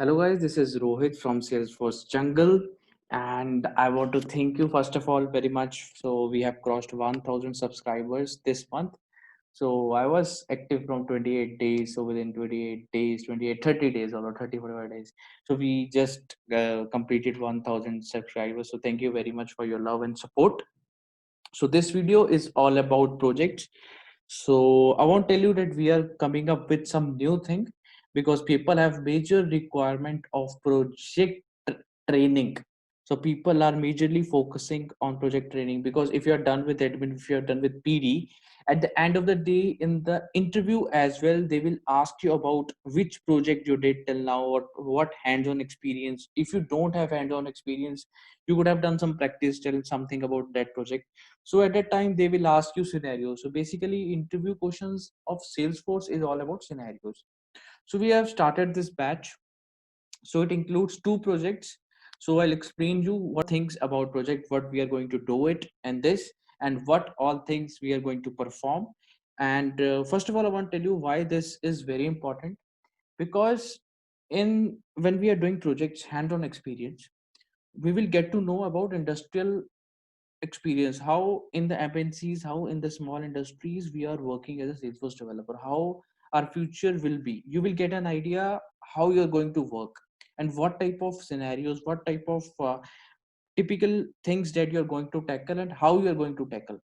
Hello guys, this is Rohit from Salesforce Jungle, and I want to thank you first of all very much. So we have crossed 1000 subscribers this month. So I was active from 28 days. So within 28 days, 28, 30 days or 30, 45 days. So we just completed 1000 subscribers. So thank you very much for your love and support. So this video is all about projects. So I won't tell you that we are coming up with some new thing because people have major requirement of project training. So people are majorly focusing on project training because if you are done with admin, if you are done with PD, at the end of the day in the interview as well, they will ask you about which project you did till now or what hands-on experience. If you don't have hands-on experience, you could have done some practice, tell something about that project. So at that time they will ask you scenarios. So basically interview questions of Salesforce is all about scenarios. So we have started this batch. So it includes two projects. So I'll explain you what things about project, what we are going to do it and this, and what all things we are going to perform. And first of all, I want to tell you why this is very important. Because in when we are doing projects hand-on experience, we will get to know about industrial experience, how in the MNCs, how in the small industries we are working as a Salesforce developer, how our future will be. You will get an idea how you're going to work and what type of scenarios, what type of typical things that you're going to tackle and how you're going to tackle.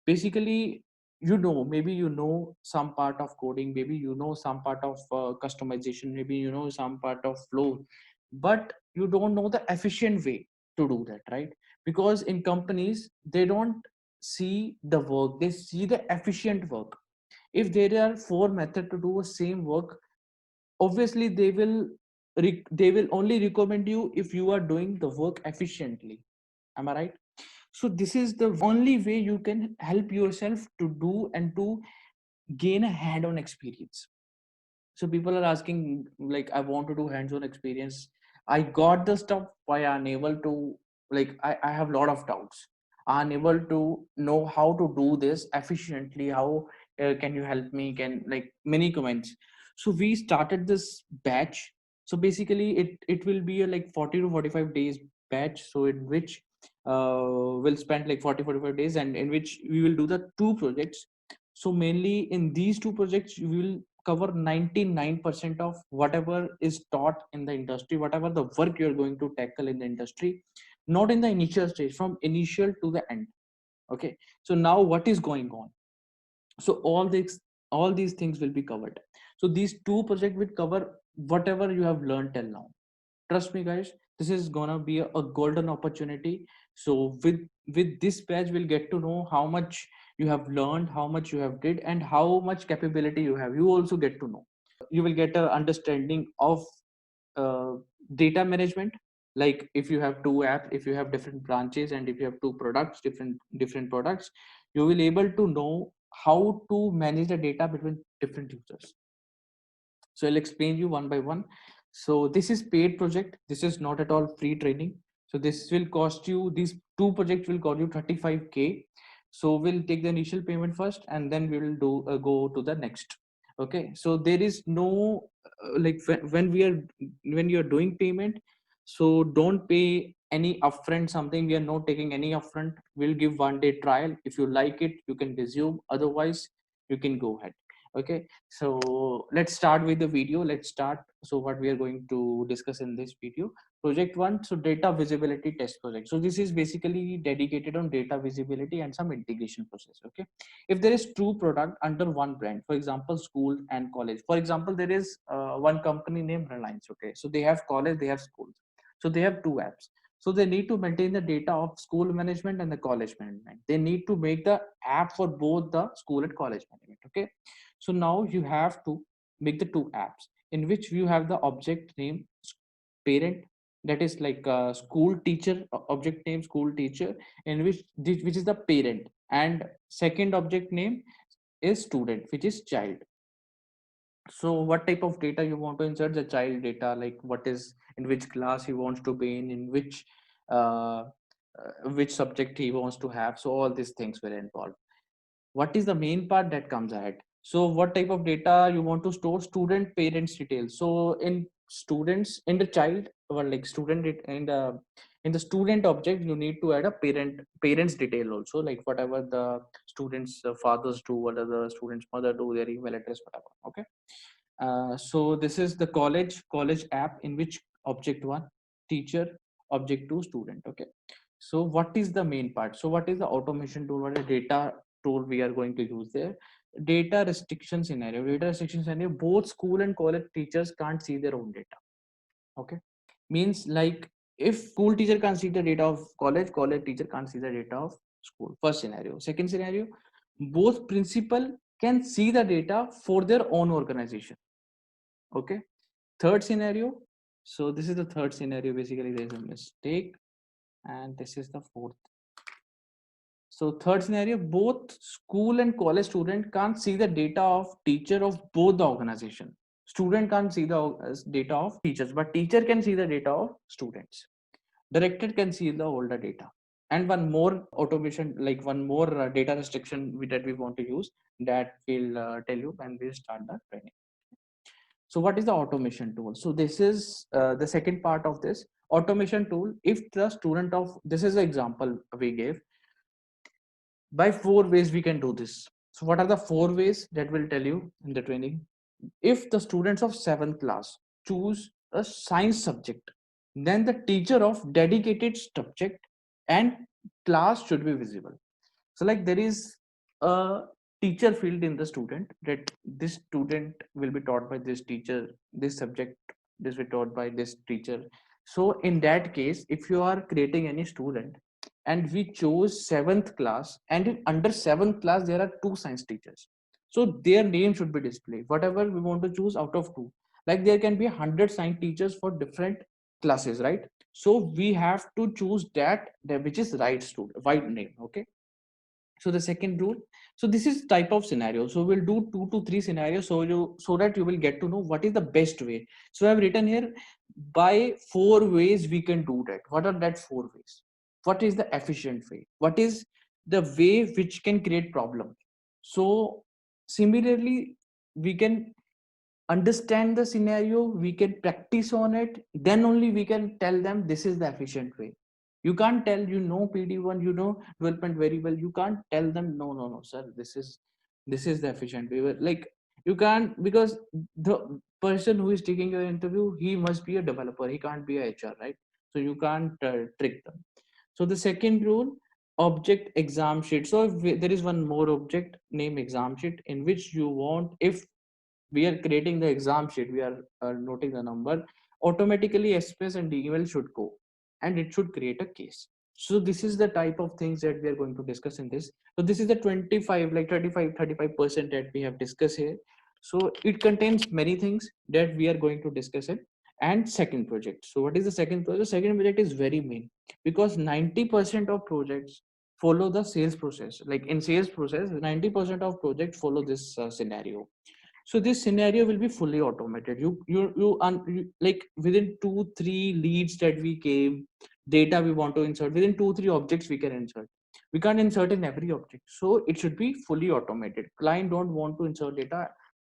Basically, maybe you know some part of coding, maybe you know some part of customization, maybe you know some part of flow, but you don't know the efficient way to do that, right? Because in companies they don't see the work, they see the efficient work. If there are four methods to do the same work, obviously they will only recommend you if you are doing the work efficiently. Am I right? So this is the only way you can help yourself to do and to gain a hand-on experience. So people are asking, like, I want to do hands-on experience, I got the stuff, why I'm unable to, like, I have a lot of doubts, I'm unable to know how to do this efficiently, how can you help me, can, like, many comments. So we started this batch. So basically it will be a like 40 to 45 days batch, so in which we'll spend like 40-45 days, and in which we will do the two projects. So mainly in these two projects we will cover 99% of whatever is taught in the industry, whatever the work you're going to tackle in the industry, not in the initial stage, from initial to the end. Okay, so now what is going on? So all these things will be covered. So these two projects will cover whatever you have learned till now. Trust me guys, this is gonna be a golden opportunity. So with this batch we'll get to know how much you have learned, how much you have did, and how much capability you have. You also get to know, you will get a understanding of uh, data management. Like if you have two apps, if you have different branches, and if you have two products, different products, you will able to know how to manage the data between different users. So I'll explain you one by one. So this is paid project, this is not at all free training. So this will cost you, these two projects will cost you 35K. So we'll take the initial payment first, and then we will do go to the next. Okay, so there is no like when you're doing payment, so don't pay any upfront something. We are not taking any upfront. We'll give 1 day trial. If you like it, you can resume, otherwise you can go ahead. Okay, so let's start with the video. Let's start. So what we are going to discuss in this video, project one, so data visibility test project. So this is basically dedicated on data visibility and some integration process. Okay, if there is two product under one brand, for example school and college, for example there is one company named Reliance. Okay, so they have college, they have schools, so they have two apps. So they need to maintain the data of school management and the college management. They need to make the app for both the school and college management. Okay, so now you have to make the two apps in which you have the object name parent, that is like a school teacher, object name school teacher, in which is the parent, and second object name is student, which is child. So what type of data you want to insert? The child data, like what is, in which class he wants to be in uh, which subject he wants to have. So all these things will involve. What is the main part that comes ahead? So what type of data you want to store? Student parents details. So in students in the child, or like student in the student object, you need to add a parents detail also, like whatever the students fathers do, whatever the students mother do, their email address, whatever. Okay. So this is the college app in which object one teacher, object two student. Okay. So what is the main part? So what is the automation tool, what is the data tool we are going to use there? Data restriction scenario. Data restriction scenario, both school and college teachers can't see their own data. Okay. Means like if school teacher can't see the data of college teacher can't see the data of school. First scenario. Second scenario, both principal can see the data for their own organization. Okay. Third scenario, so this is the third scenario, basically there's a mistake, and this is the fourth. So third scenario, both school and college student can't see the data of teacher of both the organization. Student can't see the data of teachers, but teacher can see the data of students. Director can see the older data. And one more automation, like one more data restriction that we want to use, that we'll tell you when we start the training. So what is the automation tool? So this is the second part of this automation tool. If the student of, this is the example we gave, by four ways we can do this. So what are the four ways that will tell you in the training? If the students of 7th class choose a science subject, then the teacher of dedicated subject and class should be visible. So like there is a teacher field in the student, that this student will be taught by this teacher, this subject this will be taught by this teacher. So in that case, if you are creating any student and we chose 7th class, and in under 7th class there are two science teachers, so their name should be displayed, whatever we want to choose out of two. Like there can be 100 science teachers for different classes, right? So we have to choose that which is right student, right name. Okay. So the second rule, so this is type of scenario, so we'll do 2 to 3 scenarios, so that you will get to know what is the best way. So I've written here, by 4 ways we can do that. What are that 4 ways? What is the efficient way? What is the way which can create problem? So similarly, we can understand the scenario, we can practice on it, then only we can tell them this is the efficient way. You can't tell, PD1, development very well, you can't tell them, no, no, no, sir, this is the efficient way. Like you can't, because the person who is taking your interview, he must be a developer, he can't be a HR, right? So you can't trick them. So the second rule, object exam sheet. So if there is one more object named exam sheet, in which you want, if we are creating the exam sheet, we are noting the number, automatically SPS and email should go, and it should create a case. So this is the type of things that we are going to discuss in this. So this is the 25, like 35% that we have discussed here. So it contains many things that we are going to discuss it. And second project, so what is the second project? Second project is very main, because 90% of projects follow the sales process. Like in sales process, 90% of projects follow this scenario. So this scenario will be fully automated. You like within 2 3 leads that we gave, data we want to insert, within 2 3 objects we can insert. We can't insert in every object, so it should be fully automated. Client don't want to insert data,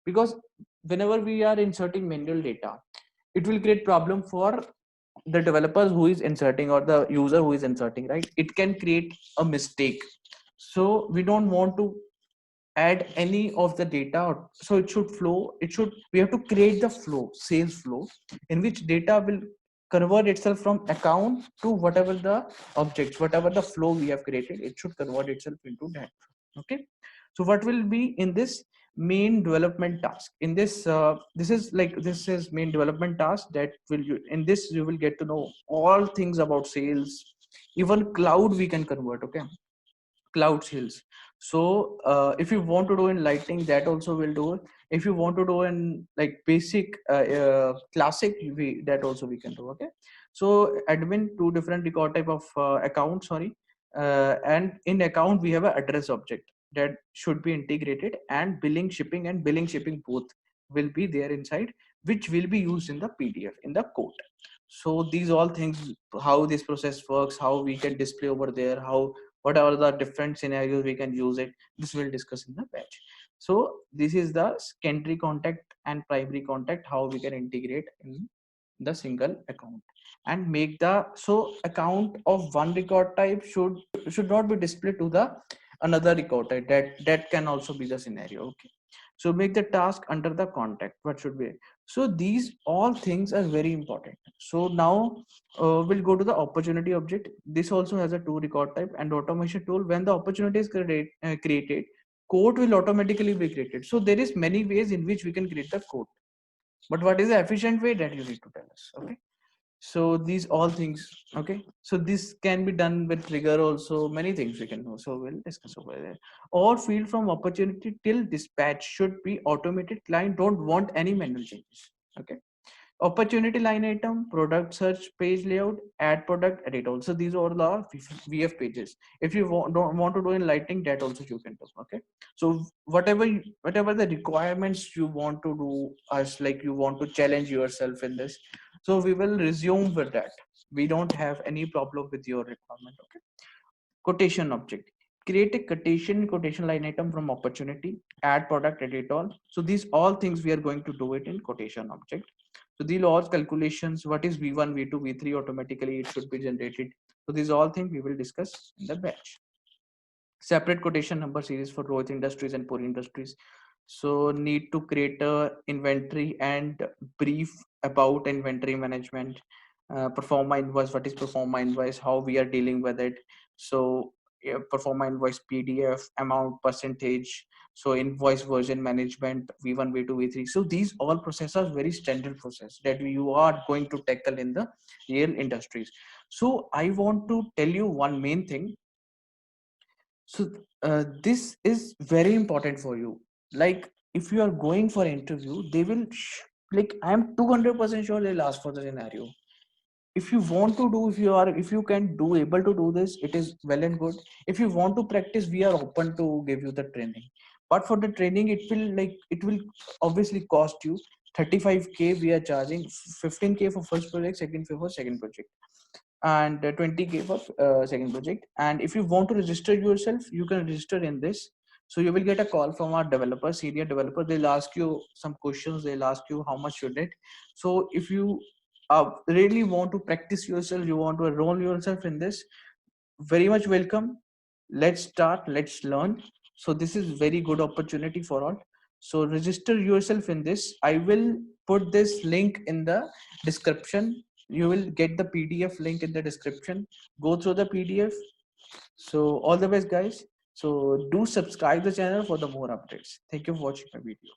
because whenever we are inserting manual data, it will create problem for the developers who is inserting, or the user who is inserting, right? It can create a mistake. So we don't want to add any of the data, so it should flow, we have to create the flow, sales flow, in which data will convert itself from account to whatever the objects, whatever the flow we have created, it should convert itself into that. Okay. So what will be in this main development task? In this this is main development task, that will you, in this you will get to know all things about sales. Even cloud we can convert. Okay. Cloud sales. So if you want to do in lightning, that also will do it. If you want to do in like basic classic, that also we can do. Okay. So admin, two different record type of account, sorry. And in account we have an address object that should be integrated, and billing shipping, and billing shipping both will be there inside, which will be used in the PDF in the code. So these all things, how this process works, how we can display over there, how, what are the different scenarios we can use it, this we'll discuss in the batch. So this is the secondary contact and primary contact, how we can integrate in the single account, and make the so account of one record type should not be displayed to the another record type. That can also be the scenario. Okay, so make the task under the contact, what should be. So these all things are very important. So now we'll go to the opportunity object. This also has a two record type and automation tool. When the opportunity is created, code will automatically be created. So there is many ways in which we can create the code, but what is the efficient way, that you need to tell us. Okay, so these all things. Okay, so this can be done with trigger also, many things we can do, so we'll discuss over there. Or field from opportunity till dispatch should be automated. Client don't want any manual changes. Okay, opportunity line item, product search page layout, add product, edit. Also these are the VF pages. If you don't want to do in lighting, that also you can do. Okay, so whatever the requirements you want to do, as like you want to challenge yourself in this, so we will resume with that. We don't have any problem with your requirement. Okay, quotation object, create a quotation line item from opportunity, add product, edit all. So these all things we are going to do it in quotation object. So these all calculations, what is v1 v2 v3, automatically it should be generated. So these all things we will discuss in the batch. Separate quotation number series for Rohit Industries and Puri Industries. So need to create a inventory and brief about inventory management. Performa invoice, what is performa invoice, how we are dealing with it. So yeah, performa invoice PDF, amount, percentage. So invoice version management, v1 v2 v3. So these all processes are very standard process that you are going to tackle in the real industries. So I want to tell you one main thing. So this is very important for you. Like if you are going for interview, they will like I am 200% sure they'll ask for the scenario. If you want to do, if you can do able to do this, it is well and good. If you want to practice, we are open to give you the training. But for the training, it will obviously cost you 35K. We are charging 15K for first project, second for second project, and 20K for second project. And if you want to register yourself, you can register in this. So you will get a call from our developer, senior developer. They'll ask you some questions. They'll ask you how much you did. So if you really want to practice yourself, you want to enroll yourself in this, very much welcome. Let's start, let's learn. So this is very good opportunity for all. So register yourself in this. I will put this link in the description. You will get the PDF link in the description. Go through the PDF. So all the best, guys. So do subscribe the channel for the more updates. Thank you for watching my video.